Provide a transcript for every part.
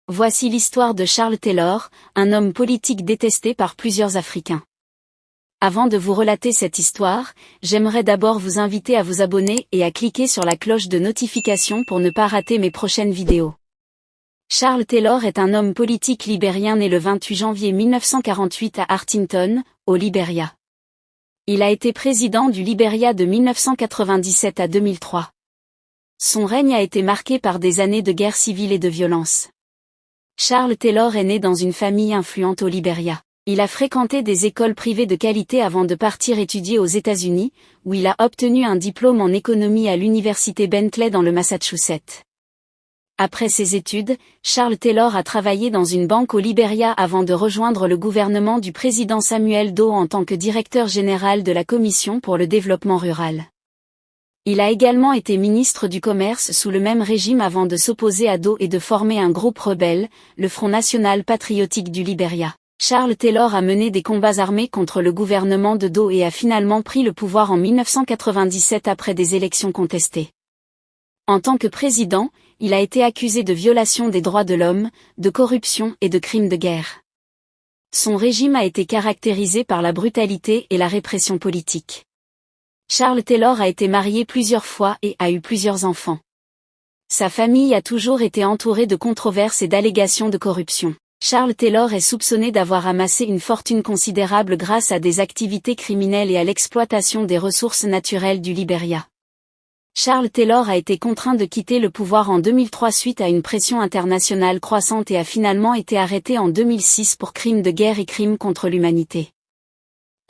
Voici l'histoire de Charles Taylor, un homme politique détesté par plusieurs Africains. Avant de vous relater cette histoire, j'aimerais d'abord vous inviter à vous abonner et à cliquer sur la cloche de notification pour ne pas rater mes prochaines vidéos. Charles Taylor est un homme politique libérien né le 28 janvier 1948 à Arlington, au Libéria. Il a été président du Libéria de 1997 à 2003. Son règne a été marqué par des années de guerre civile et de violence. Charles Taylor est né dans une famille influente au Libéria. Il a fréquenté des écoles privées de qualité avant de partir étudier aux États-Unis, où il a obtenu un diplôme en économie à l'université Bentley dans le Massachusetts. Après ses études, Charles Taylor a travaillé dans une banque au Libéria avant de rejoindre le gouvernement du président Samuel Doe en tant que directeur général de la Commission pour le développement rural. Il a également été ministre du Commerce sous le même régime avant de s'opposer à Doe et de former un groupe rebelle, le Front national patriotique du Libéria. Charles Taylor a mené des combats armés contre le gouvernement de Doe et a finalement pris le pouvoir en 1997 après des élections contestées. En tant que président, il a été accusé de violation des droits de l'homme, de corruption et de crimes de guerre. Son régime a été caractérisé par la brutalité et la répression politique. Charles Taylor a été marié plusieurs fois et a eu plusieurs enfants. Sa famille a toujours été entourée de controverses et d'allégations de corruption. Charles Taylor est soupçonné d'avoir amassé une fortune considérable grâce à des activités criminelles et à l'exploitation des ressources naturelles du Libéria. Charles Taylor a été contraint de quitter le pouvoir en 2003 suite à une pression internationale croissante et a finalement été arrêté en 2006 pour crimes de guerre et crimes contre l'humanité.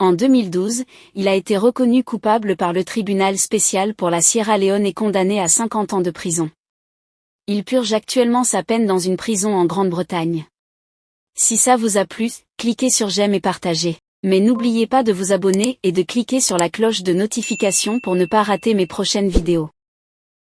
En 2012, il a été reconnu coupable par le tribunal spécial pour la Sierra Leone et condamné à 50 ans de prison. Il purge actuellement sa peine dans une prison en Grande-Bretagne. Si ça vous a plu, cliquez sur j'aime et partagez. Mais n'oubliez pas de vous abonner et de cliquer sur la cloche de notification pour ne pas rater mes prochaines vidéos.